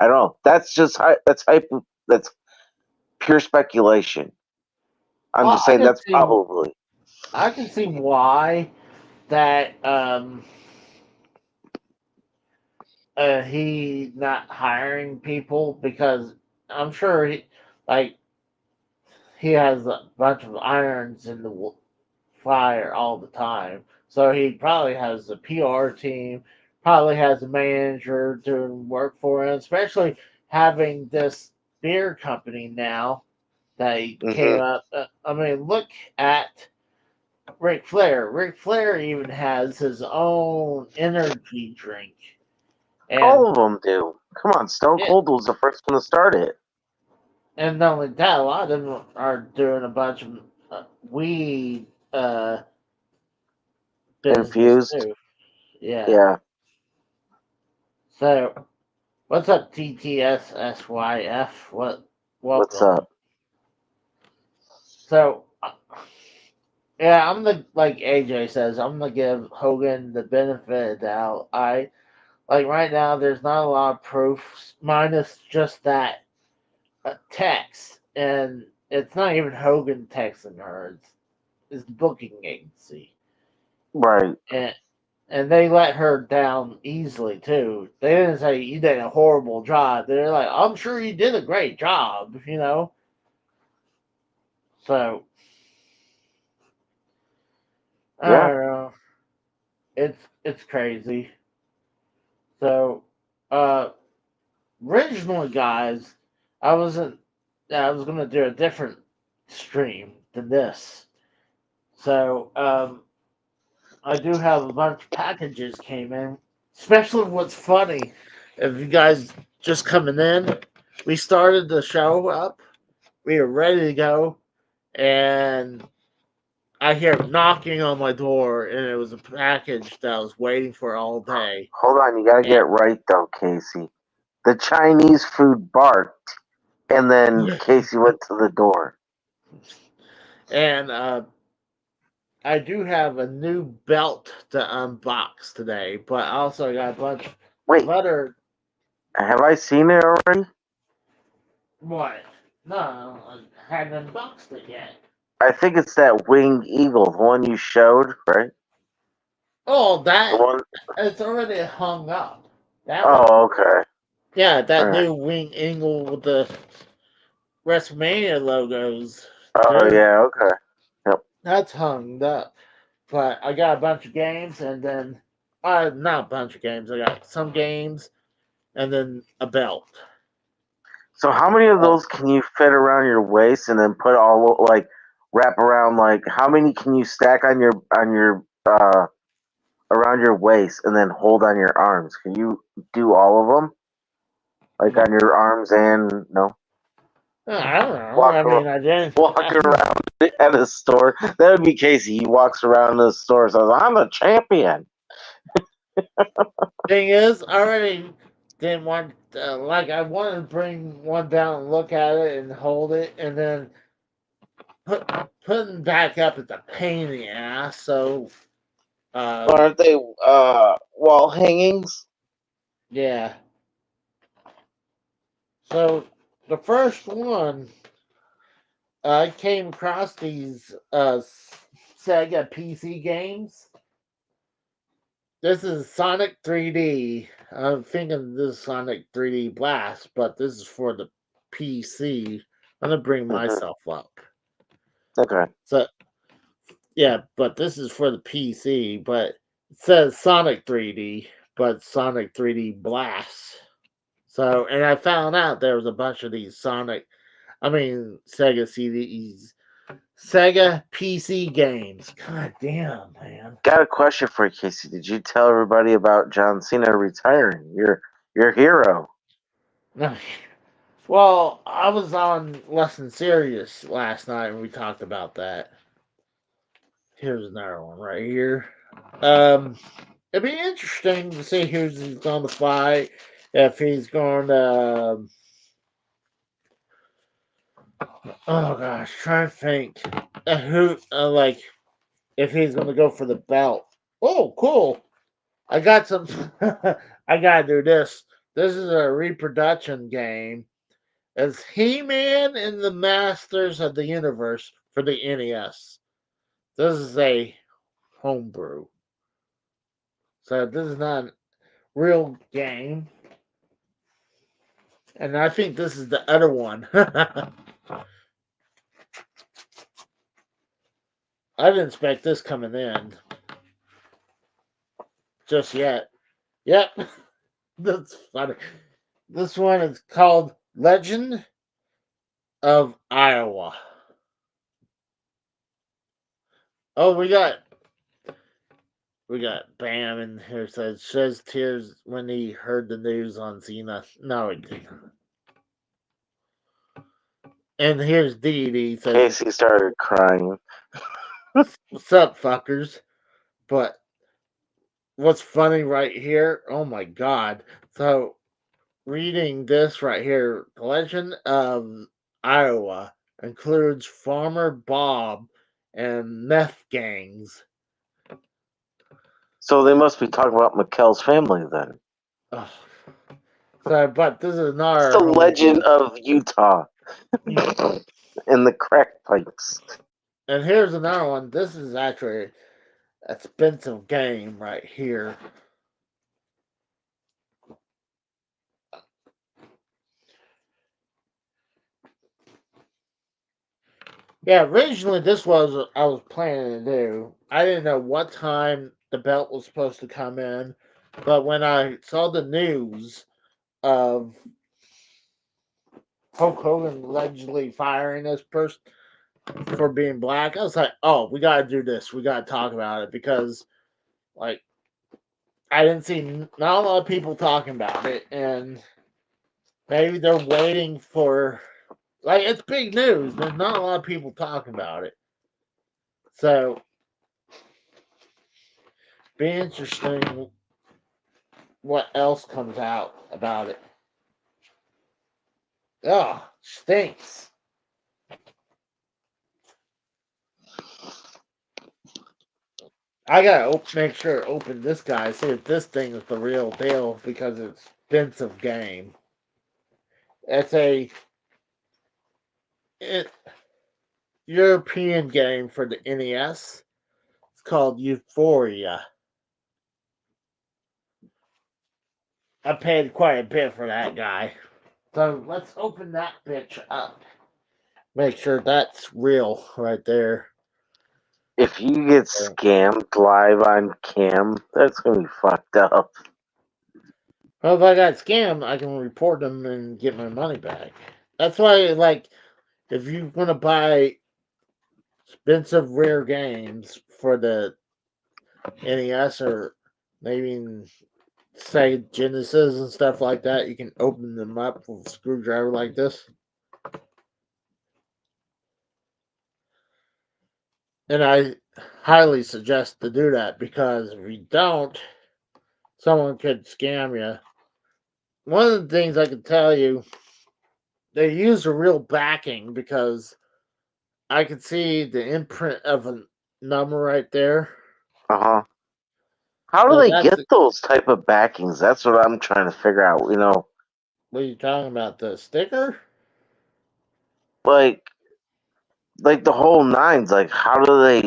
I don't know. That's just, that's pure speculation. I'm well, just saying that's probably. I can see why that he not hiring people, because I'm sure like he has a bunch of irons in the fire all the time. So he probably has a PR team, probably has a manager doing work for him, especially having this beer company now that he came Hmm. up. I mean, look at Ric Flair. Ric Flair even has his own energy drink. All And of them do. Come on, Stone it, Cold was the first one to start it. and not only that, a lot of them are doing a bunch of weed business Infused. too. Yeah. Yeah. So, what's up, TTSSYF? What? What's Welcome. up? So, yeah, I'm the like AJ says. I'm gonna give Hogan the benefit of the doubt. I like right now. There's not a lot of proof, minus just that text, and it's not even Hogan texting her. It's the booking agency, Right. and they let her down easily too. They didn't say you did a horrible job. They're like, I'm sure you did a great job. So I Yeah. don't know. It's crazy. So uh originally, guys, I wasn't. I was gonna do a different stream than this. So I do have a bunch of packages came in. Especially what's funny, if you guys just coming in. We started the show up. We were ready to go, and I hear knocking on my door, and it was a package that I was waiting for all day. Hold on, you gotta get it right though, Casey. The Chinese food barked, and then Casey went to the door. And I do have a new belt to unbox today, but also I got a bunch Wait, of other. have I seen it already? What? No, I haven't unboxed it yet. I think it's that winged eagle, the one you showed, right? Oh, The that one. it's already hung up. That one, Oh, okay. yeah, that All right. new wing eagle with the WrestleMania logos. Oh There, yeah, okay. Yep. that's hung up. But I got a bunch of games, and then not a bunch of games. I got some games, and then a belt. So how many of those can you fit around your waist and then put all like wrap around? Like how many can you stack on your around your waist and then hold on your arms? Can you do all of them? Like on your arms and no? I don't know. Walk I around, mean, I didn't. walk around at a store. That would be Casey. He walks around the store and says, "I'm a champion." Thing is, I already didn't want. Like, I wanted to bring one down and look at it and hold it, and then putting back up is a pain in the ass. So, Aren't they wall hangings? yeah. So the first one, I came across these Sega PC games. This is Sonic 3D. I'm thinking this is Sonic 3D Blast, but this is for the PC. I'm gonna bring myself up. Okay. So yeah, but this is for the PC. But it says Sonic 3D, but Sonic 3D Blast. So, and I found out there was a bunch of these Sega CDs, Sega PC games. God damn, man. Got a question for you, Casey. Did you tell everybody about John Cena retiring? Your hero. Well, I was on Less Than Serious last night and we talked about that. Here's another one right here. It'd be interesting to see who's he's going to fight. If he's going to, oh gosh, trying to think who, like, if he's going to go for the belt. Oh, cool! I got some. I gotta do this. This is a reproduction game. It's He-Man and the Masters of the Universe for the NES. This is a homebrew. So this is not a real game. And I think this is the other one. I didn't expect this coming in just yet. Yep. That's funny. This one is called Legend of Iowa. Oh, we got Bam in here says sheds tears when he heard the news on Cena. No, he didn't. And here's Dee says, Casey started crying. "What's up, fuckers?" But what's funny right here? Oh my god! So reading this right here, the Legend of Iowa includes Farmer Bob and meth gangs. So they must be talking about McKell's family then. Ugh. So, but this is not It's our the home legend group. of Utah and the crack pipes. And here's another one. This is actually an expensive game right here. Yeah, originally this was what I was planning to do. I didn't know what time the belt was supposed to come in, but when I saw the news of Hulk Hogan allegedly firing this person for being black, I was like, "Oh, we got to do this. We got to talk about it," because, like, I didn't see not a lot of people talking about it, and Maybe they're waiting for, like, it's big news. There's not a lot of people talking about it. So, be interesting what else comes out about it. Oh, stinks. I gotta make sure to open this guy, see if this thing is the real deal, because it's expensive game. It's a European game for the NES. It's called Euphoria. I paid quite a bit for that guy. So let's open that bitch up. Make sure that's real right there. If you get scammed live on cam, that's gonna be fucked up. Well, if I got scammed, I can report them and get my money back. That's why, like, if you want to buy expensive rare games for the NES or maybe say Genesis and stuff like that, you can open them up with a screwdriver like this. And I highly suggest to do that, because if you don't, someone could scam you. One of the things I can tell you, they use a real backing, because I can see the imprint of a number right there. Uh-huh. How do So they that's get those type of backings? That's what I'm trying to figure out. what are you talking about? The sticker? Like the whole nines. Like, how do they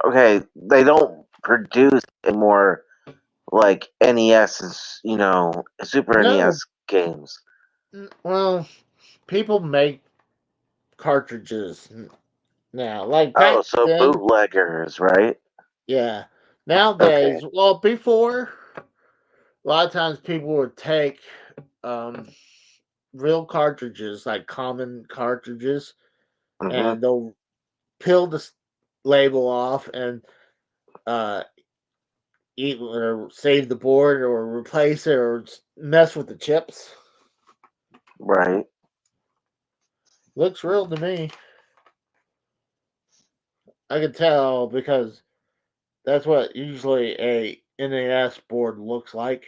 Okay, they don't produce any more like NES's, Super No. NES games. Well, people make cartridges now. Like back Oh, so then, bootleggers, right? yeah. Okay. Nowadays, well, before, a lot of times people would take um, real cartridges, like common cartridges, Mm-hmm. and they'll peel the label off and uh, either save the board or replace it or mess with the chips. Right. Looks real to me. I can tell, because that's what usually a NAS board looks like.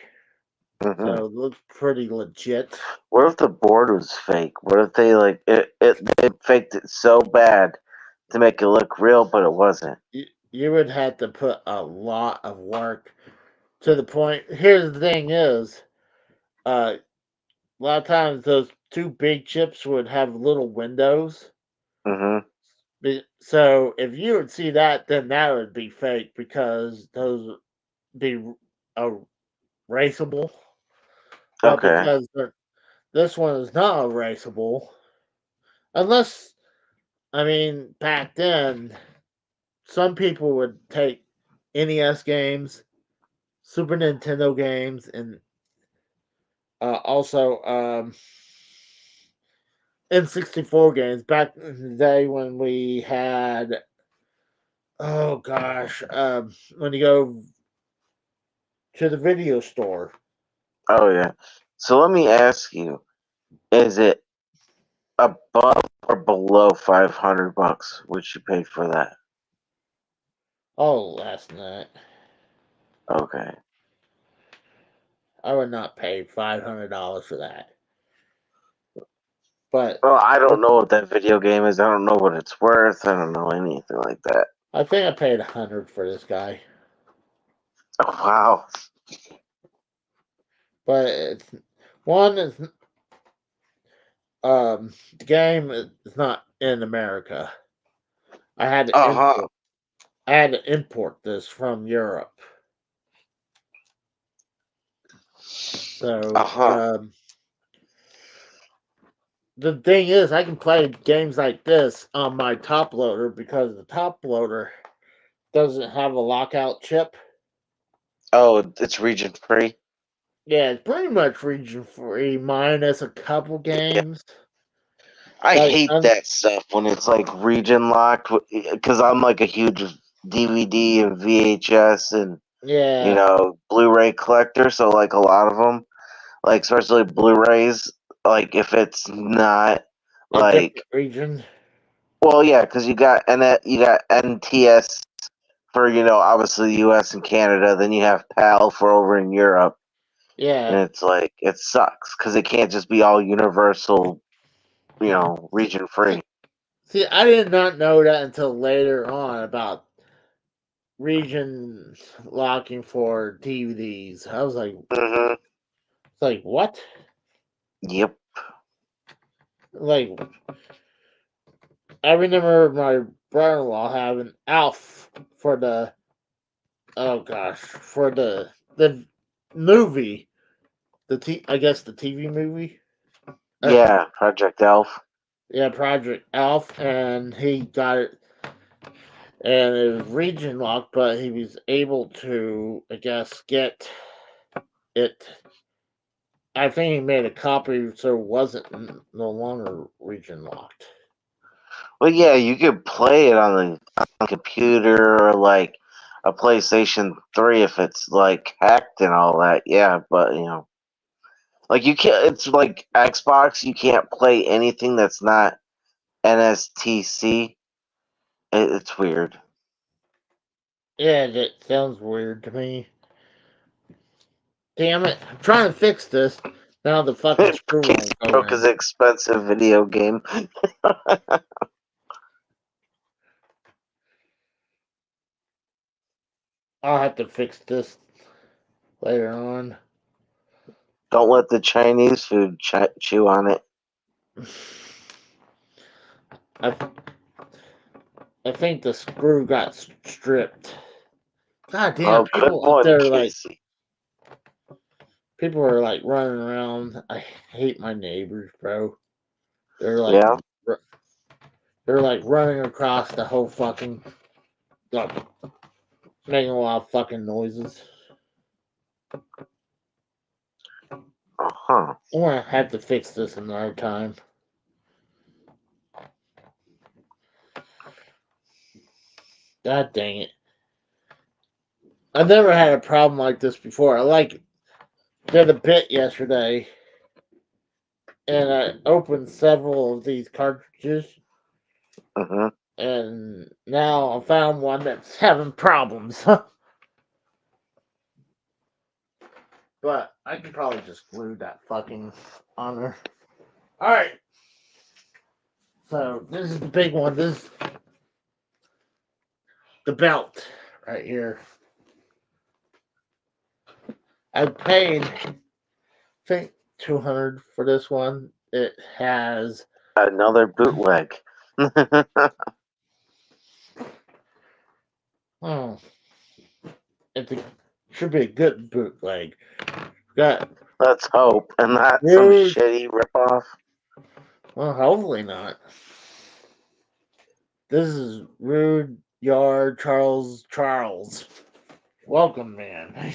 Mm-hmm. So it looks pretty legit. What if the board was fake? What if they they faked it so bad to make it look real, but it wasn't? You would have to put a lot of work to the point. Here's the thing: is a lot of times those two big chips would have little windows. Mm-hmm. So if you would see that, then that would be fake, because those would be erasable. But Okay. because this one is not erasable, unless, I mean, back then, some people would take NES games, Super Nintendo games, and also N64 games back in the day when we had, oh gosh, when you go to the video store. Oh yeah. So let me ask you: is it above or below $500? What you paid for that? Oh, last night. Okay. I would not pay $500 for that. But Well, I don't know what that video game is. I don't know what it's worth. I don't know anything like that. I think I paid 100 for this guy. Oh, wow. But it's one is the game is not in America. I had to Uh huh. import. I had to import this from Europe. Uh So huh. the thing is, I can play games like this on my top loader, because the top loader doesn't have a lockout chip. Oh, it's region free. Yeah, it's pretty much region free, minus a couple games. I Like, hate that stuff when it's like region locked because I'm like a huge DVD and VHS and yeah, Blu-ray collector. So like a lot of them, like especially Blu-rays, like if it's not A like, different region. well, yeah, because you got NTS for obviously the U.S. and Canada. Then you have PAL for over in Europe, and Yeah. it's like it sucks because it can't just be all universal, region free. See, I did not know that until later on about region locking for DVDs. I was like, Hmm. it's like what? Yep. Like, I remember my brother-in-law having Alf for the for the movie, I guess the TV movie. Yeah, Project Elf. Yeah, Project Alf, and he got it, and it was region locked, but he was able to, I guess, get it. I think he made a copy so it wasn't no longer region locked. Well, yeah, you could play it on the computer or like a PlayStation 3 if it's like hacked and all that. Yeah, but like you can't. It's like Xbox. You can't play anything that's not NSTC. It's weird. Yeah, that sounds weird to me. Damn it! I'm trying to fix this. Now the fucking screw Casey won't go broke his in. expensive video game. I'll have to fix this later on. Don't let the Chinese food chew on it. I I think the screw got stripped. God damn! Oh, good People up one, there like Casey. people are like running around. I hate my neighbors, bro. They're like Yeah. r- they're like running across the whole fucking like making a lot of fucking noises. Uh-huh. I'm gonna have to fix this another time. God dang it! I've never had a problem like this before. I like did a bit yesterday, and I opened several of these cartridges, Uh-huh. and now I found one that's having problems. But I could probably just glue that fucking on there. Alright. So this is the big one. This is the belt right here. I paid I think 200 for this one. It has Another bootleg. oh it should be a good bootleg. Got Let's hope, and not some Rude. shitty ripoff. Well, hopefully not. This is Rude Yard Charles. Welcome, man.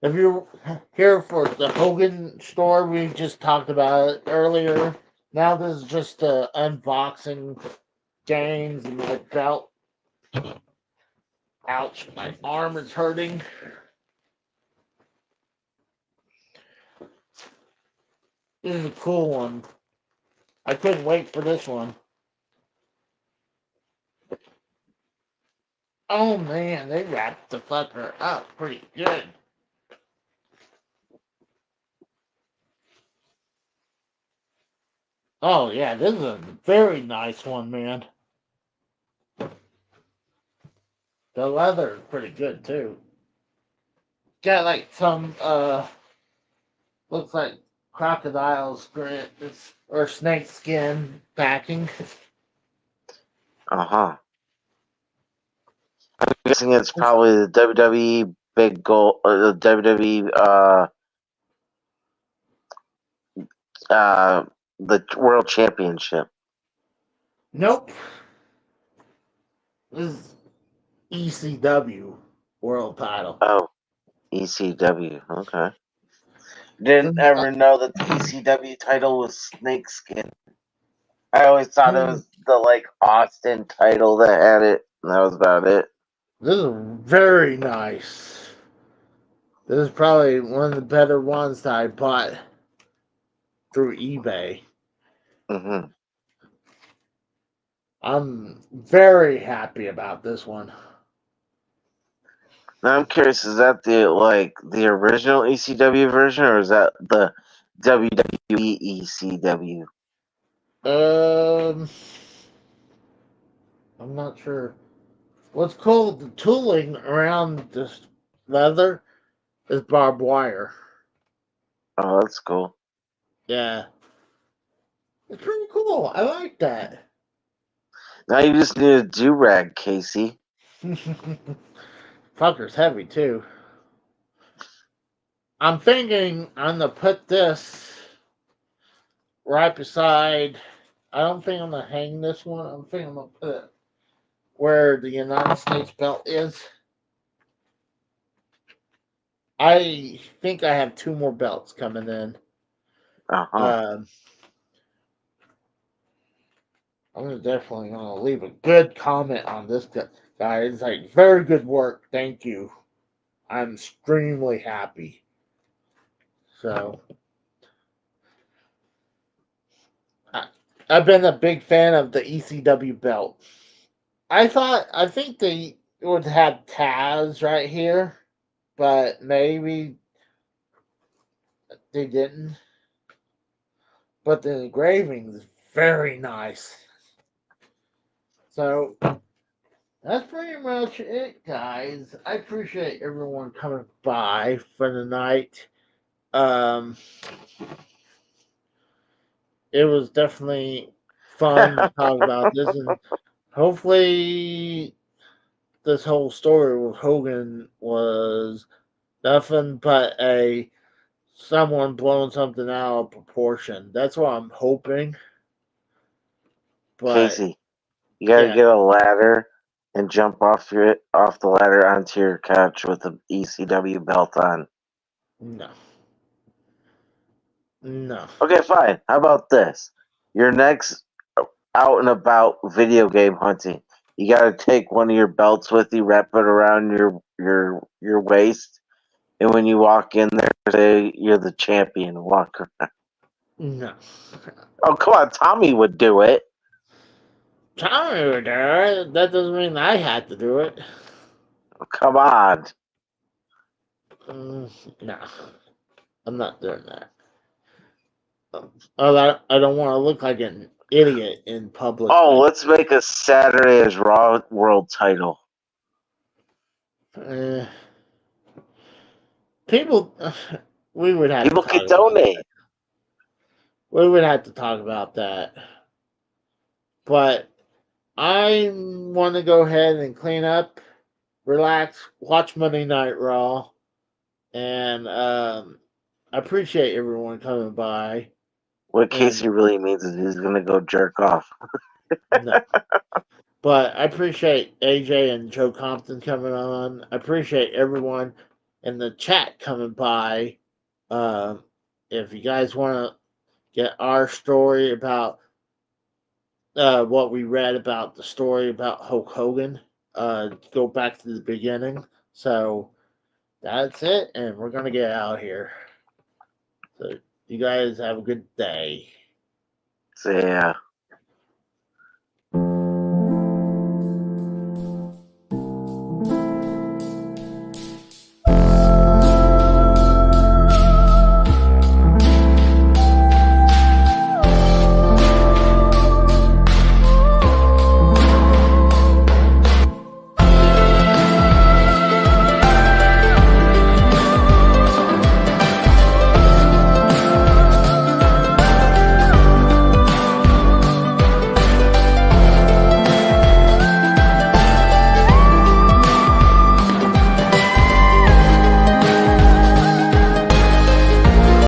If you're here for the Hogan store, we just talked about it earlier. Now this is just unboxing games and my belt. Ouch, my arm is hurting. This is a cool one. I couldn't wait for this one. Oh man, they wrapped the fucker up pretty good. Oh yeah, this is a very nice one, man. The leather is pretty good too. Got like some looks like crocodile skin or snake skin backing. Uh-huh. I'm guessing it's probably the WWE big goal, the WWE uh the World Championship. Nope. This is ECW world title. Oh, ECW. Okay. Didn't ever know that the ECW title was snakeskin. I always thought it was the like Austin title that had it, and that was about it. This is very nice. This is probably one of the better ones that I bought through eBay. Mm-hmm. I'm very happy about this one. Now I'm curious, is that the original ECW version, or is that the WWE ECW? Um, I'm not sure. What's cool, the tooling around this leather is barbed wire. Oh, that's cool. Yeah. It's pretty cool. I like that. Now you just need a do-rag, Casey. Fucker's heavy too. I'm thinking I'm gonna put this right beside. I don't think I'm gonna hang this one. I'm thinking I'm gonna put it where the United States belt is. I think I have two more belts coming in. Uh-huh. I'm definitely gonna leave a good comment on this guy. It's like very good work. Thank you. I'm extremely happy. So I've been a big fan of the ECW belt. I think they would have Taz right here, but maybe they didn't. But the engraving is very nice. So that's pretty much it, guys. I appreciate everyone coming by for the night. Um, it was definitely fun to talk about this, and hopefully, this whole story with Hogan was nothing but a someone blowing something out of proportion. That's what I'm hoping. But Casey, you gotta yeah, get a ladder and jump off the ladder onto your couch with the ECW belt on. no, no, Okay, fine. How about this? Your next out and about video game hunting, you gotta take one of your belts with you, wrap it around your waist, and when you walk in there, say you're the champion. Walk around. no. Oh, come on, Tommy would do it. Tommy were there. That doesn't mean I had to do it. Come on. No, I'm not doing that. I don't want to look like an idiot in public. Oh, Like, let's make a Saturday as Raw World Title. uh, people, we would have to People talk can about donate. that. We would have to talk about that. But I want to go ahead and clean up, relax, watch Monday Night Raw, and I appreciate everyone coming by. What And Casey really means is he's gonna go jerk off. no, but I appreciate AJ and Joe Compton coming on. I appreciate everyone in the chat coming by. Um, if you guys want to get our story about what we read about the story about Hulk Hogan, go back to the beginning. So that's it, and we're gonna get out of here. So you guys have a good day. So yeah.